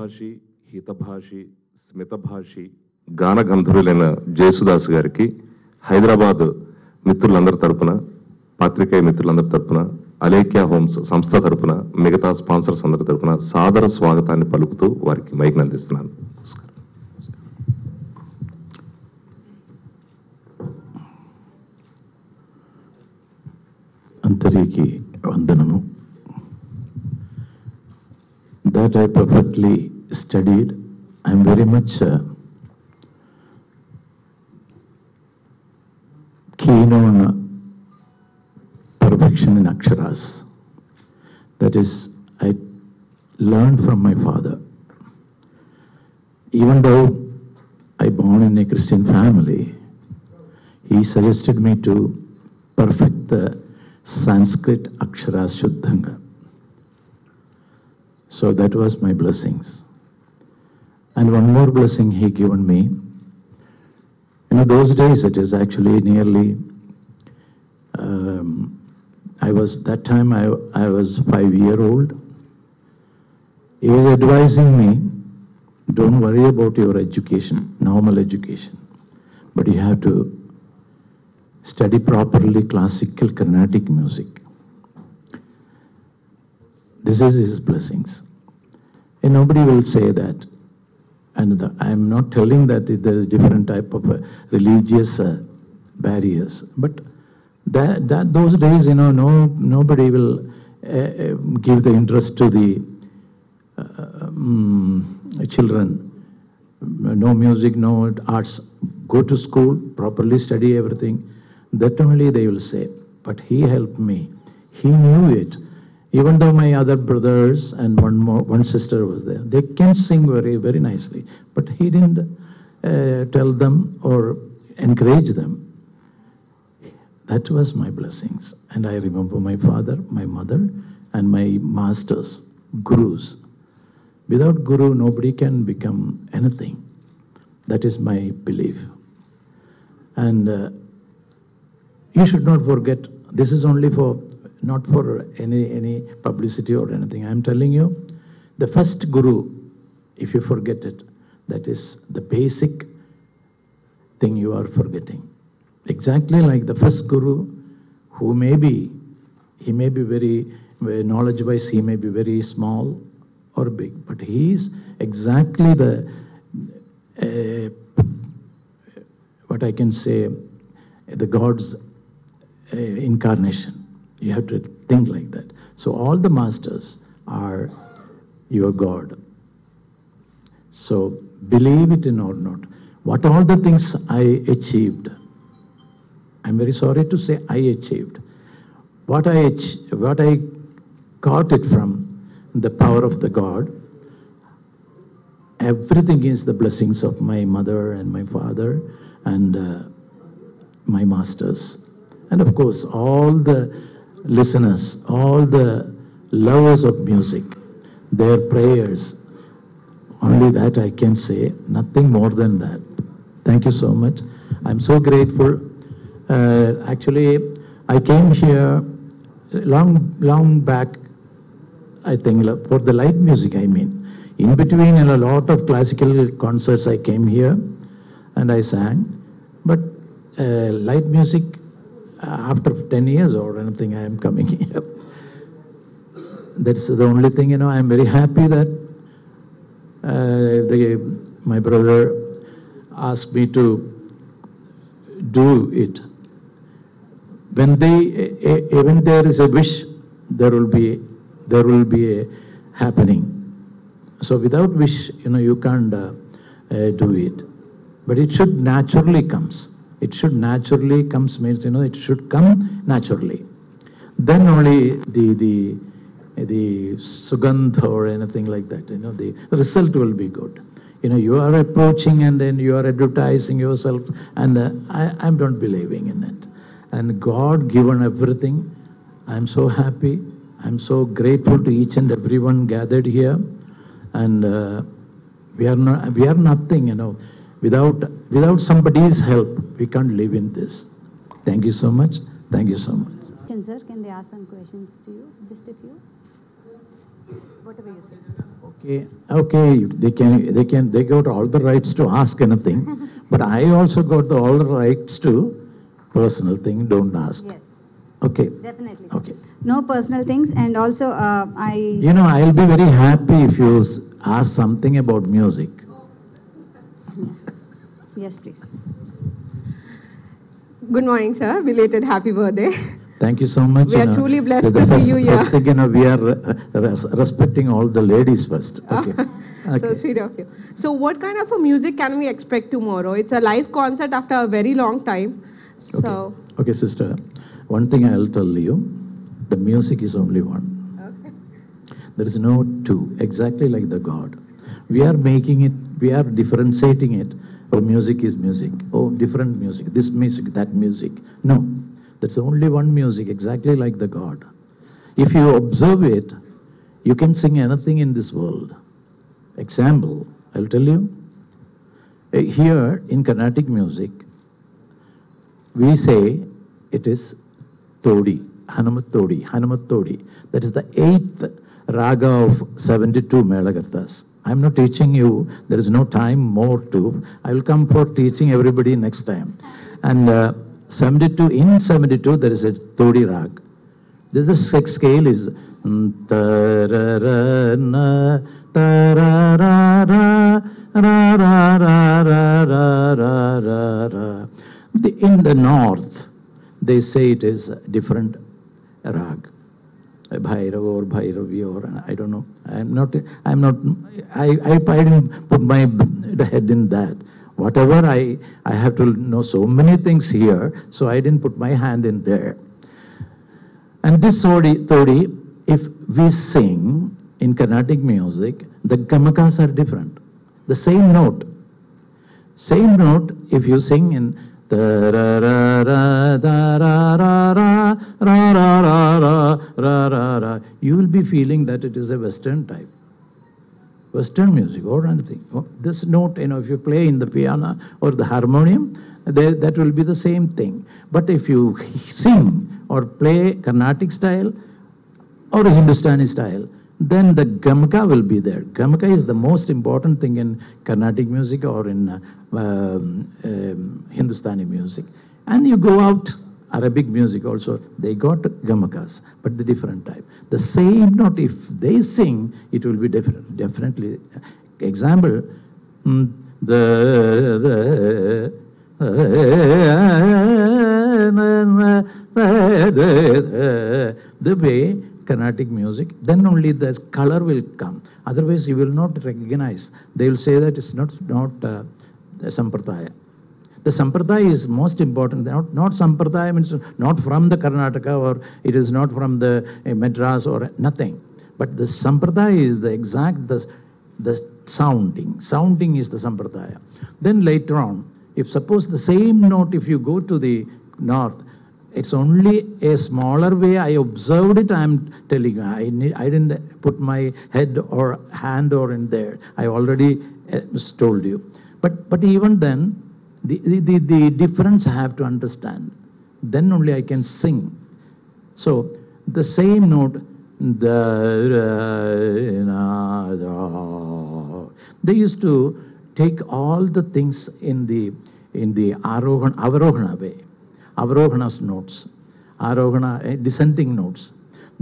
మితభాషి హితభాషి స్మితభాషి గానగంధర్వులైన జేసుదాస్ గారికి హైదరాబాద్ మిత్రులందరి తరపున, పాత్రికేయ మిత్రులందరి తరపున, అలేఖ్య హోమ్స్ సంస్థ తరపున, మిగతా స్పాన్సర్స్ అందరి తరపున సాదర స్వాగతాన్ని పలుకుతూ వారికి మైక్ అందిస్తున్నాను. అందరికీ వందనము. That I perfectly studied. I am very much keen on perfection in aksharas. That is, I learned from my father. Even though I born in a Christian family, he suggested me to perfect the Sanskrit aksharas shuddhanga. So that was my blessings. And one more blessing he given me. Those days it is actually nearly, that time I was 5-year-old. He was advising me, don't worry about your education, normal education, but you have to study properly classical Carnatic music. This is his blessings. And nobody will say that. And I am not telling that there is different type of religious barriers. But those days, nobody will give the interest to the children. No music, no arts. Go to school, properly study everything. That only they will say. But he helped me. He knew it. Even though my other brothers and one sister was there, they can sing very, very nicely. But he didn't tell them or encourage them. That was my blessings. And I remember my father, my mother, and my masters, gurus. Without guru, nobody can become anything. That is my belief. And you should not forget, this is only for, not for any publicity or anything. I am telling you, the first guru, if you forget it, that is the basic thing you are forgetting. Exactly like the first guru, who he may be very knowledge-wise, he may be very small or big, but he is exactly the, what I can say, the God's incarnation. You have to think like that. So all the masters are your God. So believe it or not, what all the things I achieved, I'm very sorry to say I achieved. What I got it from the power of the God, everything is the blessings of my mother and my father and my masters. And of course, all the listeners, all the lovers of music, their prayers, only that I can say, nothing more than that. Thank you so much. I'm so grateful. Actually, I came here long back, I think, for the light music, I mean. In between a lot of classical concerts, I came here and I sang. But light music, after 10 years or anything, I am coming here. That's the only thing, I am very happy that my brother asked me to do it. When there is a wish, there will be a happening. So without wish, you can't do it. But it should naturally comes. It should naturally comes means, it should come naturally. Then only the sugandha or anything like that, the result will be good. You are approaching and then you are advertising yourself, and I'm not believing in it. And God given everything. I'm so happy. I'm so grateful to each and everyone gathered here. And we are nothing, Without somebody's help, we can't live in this. Thank you so much. Thank you so much. Sir, can they ask some questions to you? Just a few? Whatever you say. Okay, they got all the rights to ask anything, but I also got all the rights to personal thing, don't ask. Yes, Okay, definitely. okay. No personal things, and also You know, I'll be very happy if you ask something about music. Yes, please. Good morning, sir. Belated happy birthday. Thank you so much. We are truly blessed the to see first- you here. First thing, we are respecting all the ladies first. Okay. So Okay. sweet of you. So what kind of a music can we expect tomorrow? It's a live concert after a very long time. So, Okay, sister. One thing I'll tell you, the music is only one. okay. There is no two, exactly like the God. We are making it, we are differentiating it. Oh, music is music. Oh, different music. This music, that music. No, that's only one music, exactly like the God. If you observe it, you can sing anything in this world. Example, I'll tell you. Here in Carnatic music, we say it is Todi, Hanumat Todi. That is the 8th raga of 72 Melagarthas. I'm not teaching you, there is no time more to. I will come for teaching everybody next time. And 72, there is a Todi rag. The sixth scale is ta-ra-ra-na, ta-ra-ra-ra, ra-ra-ra-ra-ra-ra-ra. In the north, they say it is a different rag. Bhairav or Bhairavi or I don't know. I didn't put my head in that. Whatever I have to know so many things here, so I didn't put my hand in there. And this Todi, if we sing in Carnatic music, the gamakas are different. The same note, if you sing in you will be feeling that it is a Western type. Western music or anything. This note, if you play in the piano or the harmonium, that will be the same thing. But if you sing or play Carnatic style or Hindustani style, then the gamaka will be there. Gamaka is the most important thing in Carnatic music or in Hindustani music. And you go out, Arabic music also, they got gamakas, but the different type. The same note, if they sing, it will be different, definitely. Example, the way Carnatic music, then only the color will come. Otherwise, you will not recognize. They will say that it's not Sampradaya. The Sampradaya is most important. Not Sampradaya means not from the Karnataka or it is not from the Madras or nothing. But the Sampradaya is the exact, the sounding. Sounding is the Sampradaya. Then later on, if suppose the same note, if you go to the north, it's only a smaller way. I observed it. I'm telling you. I didn't put my head or hand or in there. I already told you. But even then, the difference I have to understand. Then only I can sing. So the same note, they used to take all the things in the Avarohana way. Avarohana's notes, Arohana, descending notes.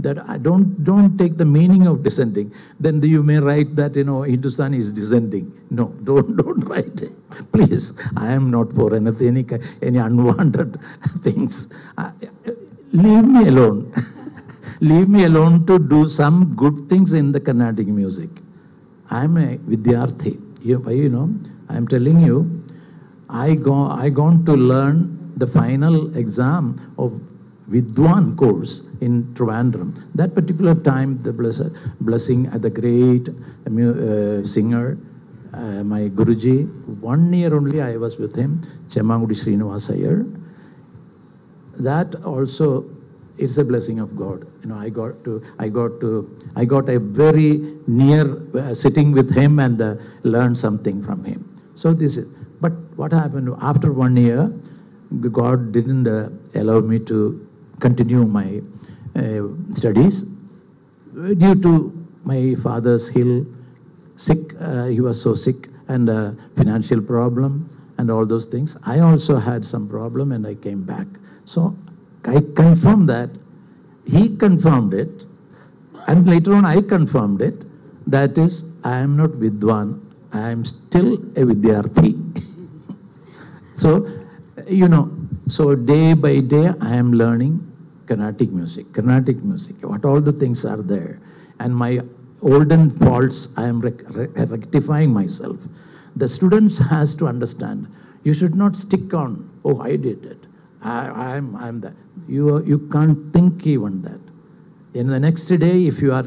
That I don't take the meaning of descending. Then you may write that Hindustani is descending. No, don't write it. Please, I am not for anything, any unwanted things. Leave me alone. Leave me alone to do some good things in the Carnatic music. I am a Vidyarthi. I am telling you, I gone to learn the final exam of Vidwan course in Trivandrum. That particular time, the blessing at the great singer, my Guruji, 1 year only I was with him, Chemmangudi Srinivas Iyer. That also is a blessing of God. I got a very near sitting with him and learn something from him. So this is. But what happened after 1 year? God didn't allow me to continue my studies due to my father's ill sick, he was so sick, and financial problem and all those things. I also had some problem and I came back. So I confirmed that, he confirmed it, and later on I confirmed it. That is, I am not Vidwan, I am still a Vidyarthi. So, so day by day I am learning Carnatic music, what all the things are there. And my olden faults, I am rectifying myself. The students has to understand, you should not stick on, oh, I did it, I'm that. You can't think even that. In the next day, if you are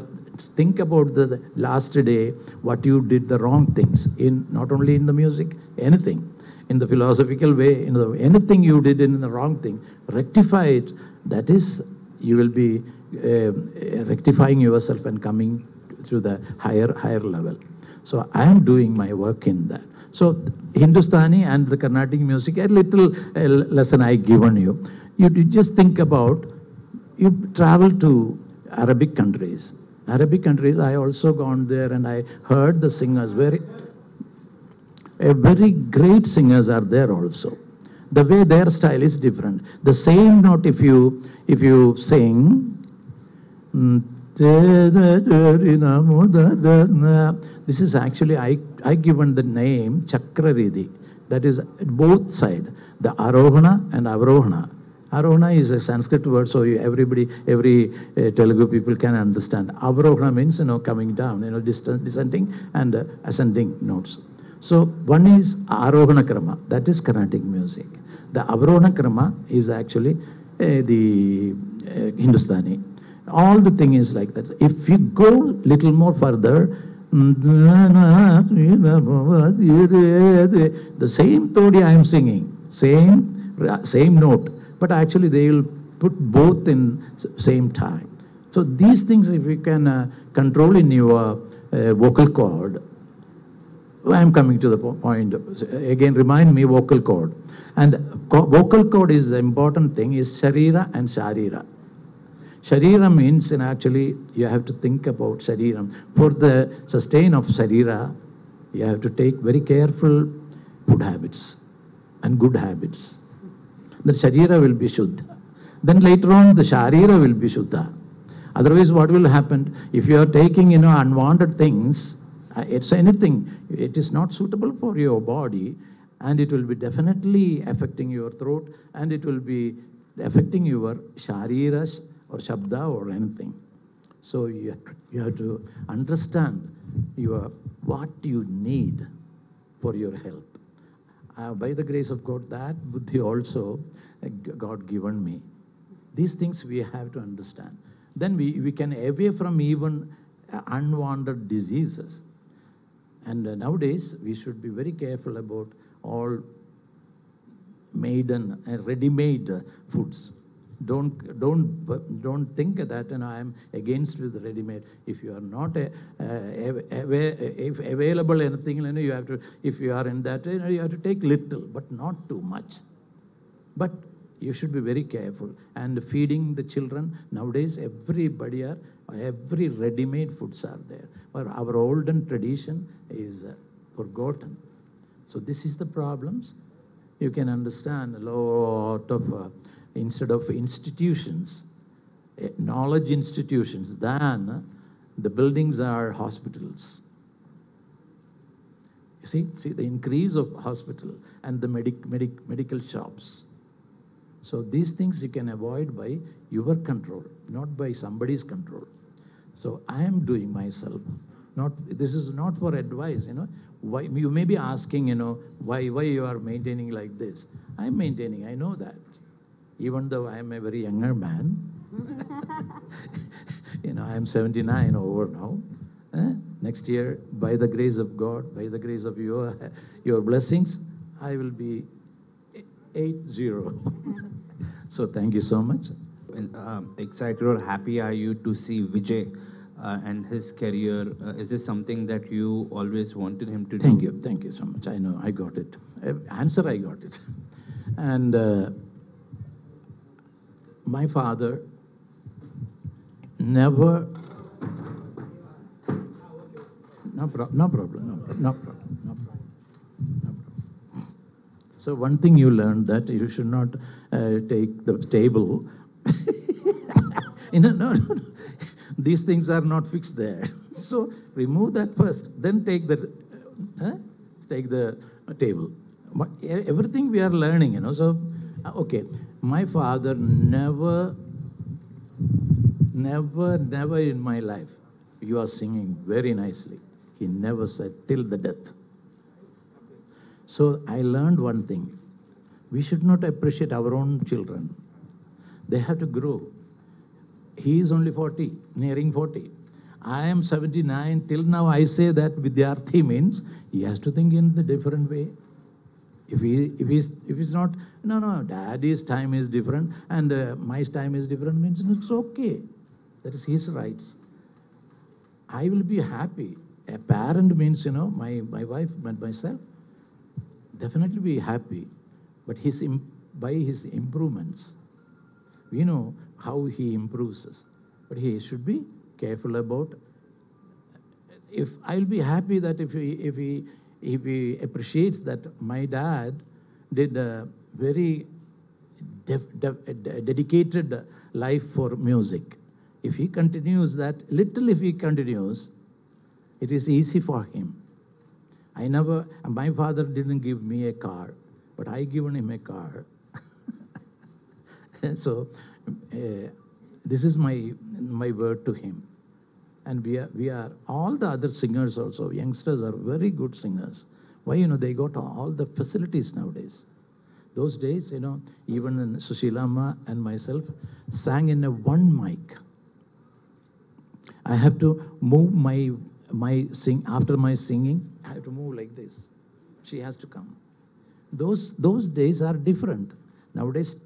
think about the last day, what you did the wrong things, in not only in the music, anything, in the philosophical way, anything you did in the wrong thing, rectify it. That is, you will be rectifying yourself and coming to the higher level. So I am doing my work in that. So Hindustani and the Carnatic music, a little lesson I given you. You just think about, you travel to Arabic countries. I also gone there and I heard the singers, very great singers are there also. The way their style is different. The same note, if you sing, this is actually, I given the name Chakraridi. That is both side, the Arohana and Avrohana. Arohana is a Sanskrit word, so every Telugu people can understand. Avrohana means, coming down, descending and ascending notes. So one is Arohana Krama, that is Carnatic music. The Avrohana Krama is actually the Hindustani. All the thing is like that. If you go little more further, the same Todi I am singing, same note, but actually they will put both in same time. So these things, if you can control in your vocal cord, I am coming to the point. Again, remind me vocal cord. And vocal cord is the important thing, is Sharira and Sharira. Sharira means, and actually you have to think about Shariram. For the sustain of Sharira, you have to take very careful food habits and good habits. The Sharira will be Shuddha. Then later on the Sharira will be Shuddha. Otherwise what will happen, if you are taking unwanted things, it's anything, it is not suitable for your body, and it will be definitely affecting your throat, and it will be affecting your Sharira or Shabda or anything. So you have to understand what you need for your health. By the grace of God, that buddhi also God given me. These things we have to understand. Then we can away from even unwanted diseases. And nowadays we should be very careful about all ready-made foods. Don't think that I am against with the ready-made. If you are not if available anything, you have to. If you are in that, you have to take little, but not too much. But you should be very careful. And feeding the children nowadays, every ready-made foods are there. Our olden tradition is forgotten. So this is the problems. You can understand a lot of. Instead of institutions, knowledge institutions, then the buildings are hospitals. You see the increase of hospital and the medical shops. So these things you can avoid by your control, not by somebody's control. So I am doing myself. This is not for advice, Why you may be asking, why you are maintaining like this. I am maintaining, I know that. Even though I am a very younger man, I am 79 over now. Next year, by the grace of God, by the grace of your blessings, I will be 80. So thank you so much. Excited or happy are you to see Vijay and his career? Is this something that you always wanted him to do? Thank you so much. I know, I got it. Answer, I got it. And my father never No problem. No problem. No problem. No problem. No problem. No problem. So one thing you learned that you should not take the table. No. These things are not fixed there. So remove that first, then take the table. But everything we are learning, So okay, my father never in my life, you are singing very nicely. He never said till the death. So I learned one thing. We should not appreciate our own children. They have to grow. He is only 40, nearing 40. I am 79. Till now I say that Vidyarthi means he has to think in the different way. If he's not, no, daddy's time is different and my time is different, means it's okay. That is his rights. I will be happy. A parent means, my wife and myself, definitely be happy. But by his improvements, we know how he improves us. But he should be careful about. If I'll be happy that if he appreciates that my dad did a very dedicated life for music. If he continues that, if he continues, it is easy for him. My father didn't give me a car, but I given him a car. So this is my word to him. And we are all the other singers also, youngsters are very good singers. Why? They got all the facilities nowadays. Those days, even Sushilama and myself sang in a one mic. I have to move after my singing, I have to move like this. She has to come. Those days are different. Nowadays,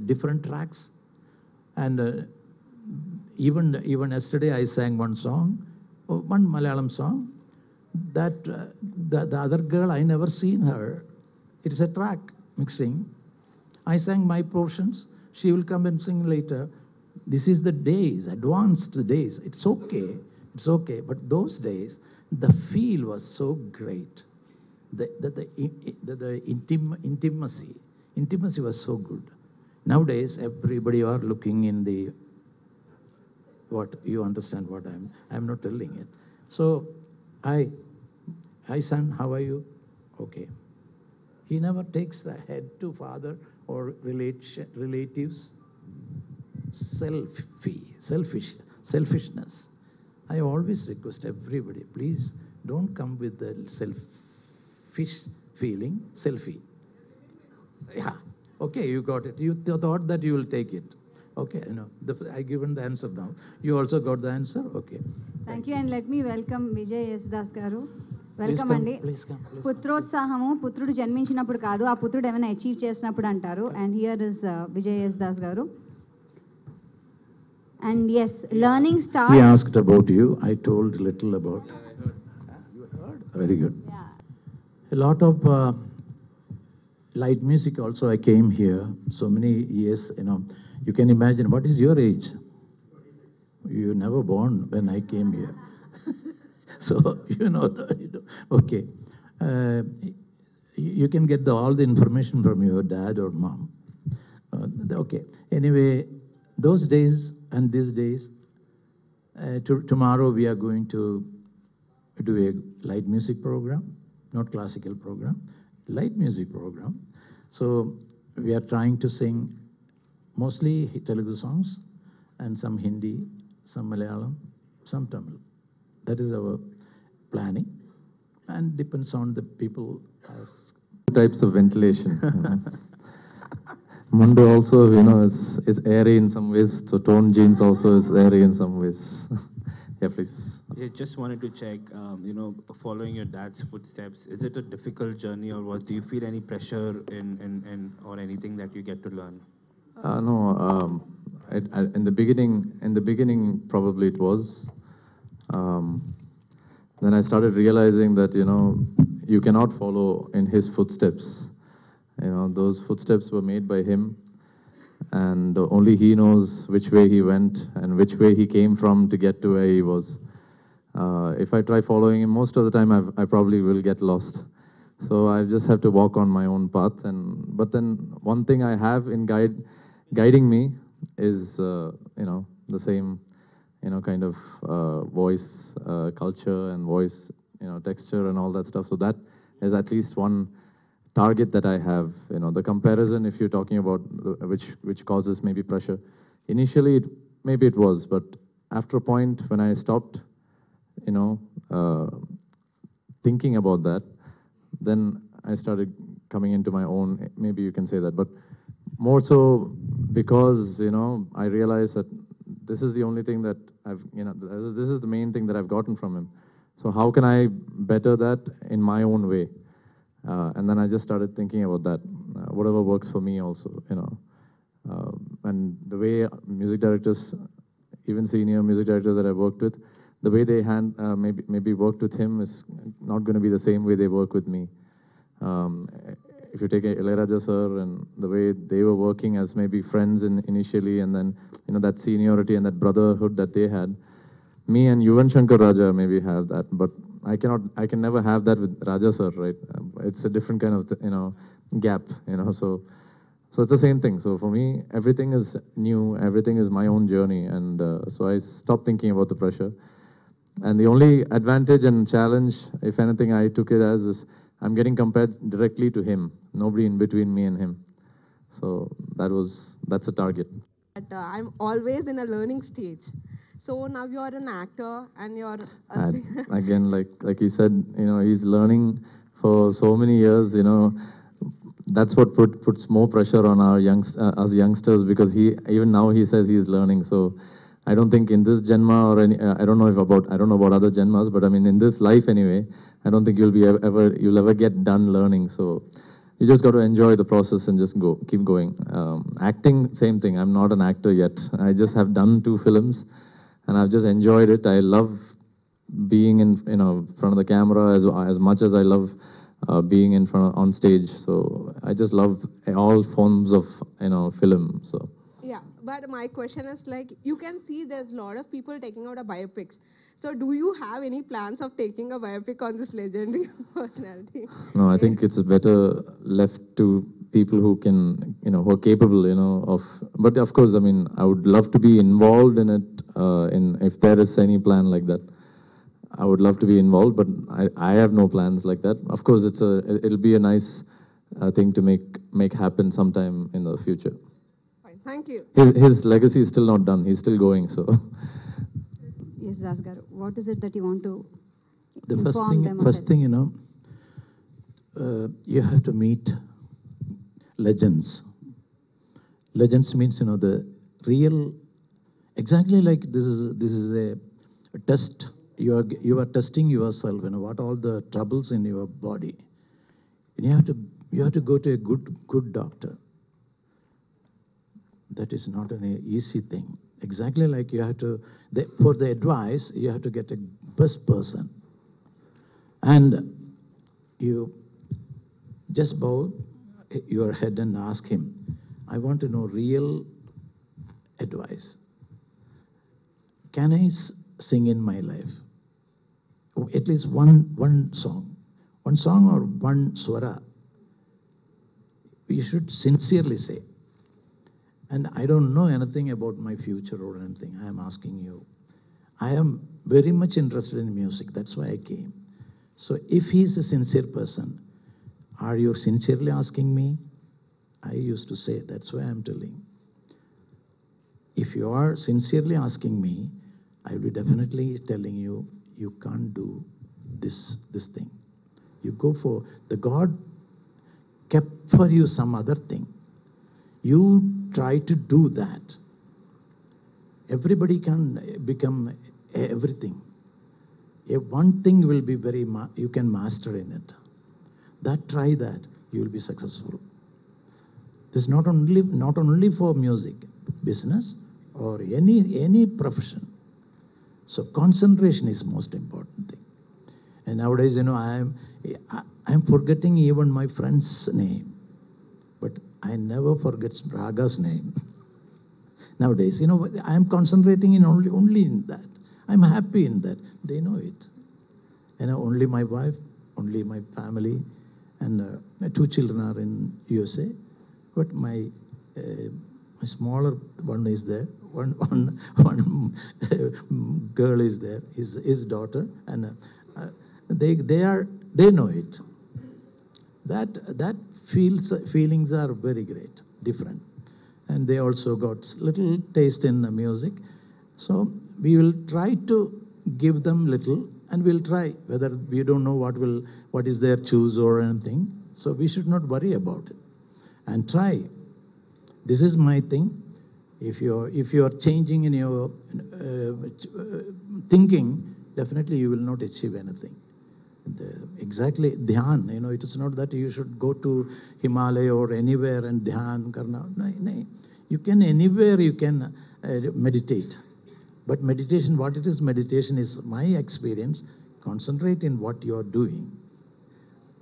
different tracks. And even yesterday, I sang one song, one Malayalam song, that the other girl, I never seen her. It's a track mixing. I sang my portions. She will come and sing later. This is the days, advanced days. It's okay. But those days, the feel was so great. The intimacy was so good. Nowadays, everybody are looking in the, what, you understand what I'm not telling it. So, hi son, how are you? Okay. He never takes the head to father or relatives. Selfishness. I always request everybody, please don't come with the selfish feeling, selfie. Yeah, okay, you got it. You thought that you will take it. Okay, I given the answer now. You also got the answer? Okay. Thank you, and let me welcome Vijay Yesudas garu. Please Welcome come, Andy. please come. పుత్రోత్సాహము పుత్రుడు జన్మించినప్పుడు కాదు, ఆ పుత్రుడు ఏమైనా achieve చేసినప్పుడు అంటారు. And here is Vijay Yesudas garu. And yes, learning starts. He asked about you. I told little about. Yeah, I heard. You heard? Very good. Yeah. A lot of light music also. I came here so many years. You can imagine. What is your age? You never born when I came here. So okay. You can get all the information from your dad or mom. Okay. Anyway, those days and these days, tomorrow we are going to do a light music program, not classical program, light music program. So we are trying to sing mostly Telugu songs and some Hindi, some Malayalam, some Tamil. That is our planning, and depends on the people. Types of ventilation. Mundo also, is airy in some ways. So tone jeans also is airy in some ways. Yeah, please. I just wanted to check, following your dad's footsteps, is it a difficult journey, or do you feel any pressure in or anything that you get to learn? No, in the beginning, probably it was. Then I started realizing that, you cannot follow in his footsteps. Those footsteps were made by him, and only he knows which way he went and which way he came from to get to where he was. If I try following him, most of the time I probably will get lost. So I just have to walk on my own path. But then one thing I have in guiding me is the same kind of voice culture and voice texture and all that stuff. So that is at least one target that I have. The comparison, if you're talking about which causes maybe pressure. Initially, maybe it was, but after a point when I stopped, thinking about that, then I started coming into my own, maybe you can say that, but more so because, I realized that this is the only thing that this is the main thing that I've gotten from him. So how can I better that in my own way? And then I just started thinking about that, whatever works for me also, and the way music directors, even senior music directors that I've worked with, the way they maybe worked with him is not going to be the same way they work with me. If you take Ilayaraja sir and the way they were working as maybe friends initially, and then that seniority and that brotherhood that they had, me and Yuvan Shankar Raja maybe have that, but I can never have that with Raja sir, right? It's a different kind of gap, so it's the same thing. So for me, everything is new, everything is my own journey, and so I stopped thinking about the pressure. And the only advantage and challenge, if anything, I took it as is I'm getting compared directly to him, nobody in between me and him. So that's a target. But I'm always in a learning stage. So now you're an actor and you're a And again, like he said, he's learning for so many years. That's what puts more pressure on our us youngsters, because even now he says he's learning. So I don't think in this Janma or I don't know about other Janmas, but I mean in this life anyway, I don't think you'll ever get done learning. So you just got to enjoy the process and just keep going. Acting, same thing. I'm not an actor yet. I just have done 2 films, and I've just enjoyed it. I love being in front of the camera as much as I love being on stage. So I just love all forms of film. So. Yeah, but my question is like, you can see there's a lot of people taking out a biopics. So do you have any plans of taking a biopic on this legendary personality? No, I think it's better left to people who can, who are capable, of. But of course, I mean, I would love to be involved in it. If there is any plan like that, I would love to be involved. But I have no plans like that. Of course, it'll be a nice thing to make happen sometime in the future. Fine, thank you. His legacy is still not done. He's still going. So. Yesudas garu, what is it that you want to The inform them of first it? thing, you have to meet legends. Legends means, the real, exactly like this is a test. You are testing yourself, what all the troubles in your body. And you have to go to a good doctor. That is not an easy thing. Exactly like you have to, for the advice, you have to get a best person. And you just bow your head and ask him, I want to know real advice. Can I sing in my life? At least one song. One song or one swara. You should sincerely say. And I don't know anything about my future or anything. I am asking you. I am very much interested in music. That's why I came. So if he's a sincere person, are you sincerely asking me? I used to say, that's why I'm telling. If you are sincerely asking me, I will be definitely telling you, you can't do this thing. You go for, the God kept for you some other thing. You try to do that. Everybody can become everything. One thing will be you can master in it. Try that, you will be successful. This is not only for music, business or any profession. So concentration is most important thing. And nowadays, I'm forgetting even my friend's name, but I never forget Raga's name. Nowadays, I'm concentrating in only in that. I'm happy in that. They know it. And only my wife, only my family, and my 2 children are in USA. But my smaller one is there. One girl is there. His daughter, and they know it. That feelings are very great, different, and they also got little taste in the music. So we will try to give them little, and we'll try. Whether we don't know what is their choose or anything, so we should not worry about it, and try. This is my thing. If you are changing in your thinking, definitely you will not achieve anything. Exactly, dhyan. It is not that you should go to Himalaya or anywhere and dhyan karna. No. You can anywhere you can meditate. But meditation, what it is meditation is my experience. Concentrate in what you are doing.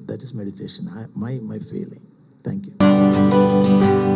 That is meditation. My feeling. Thank you.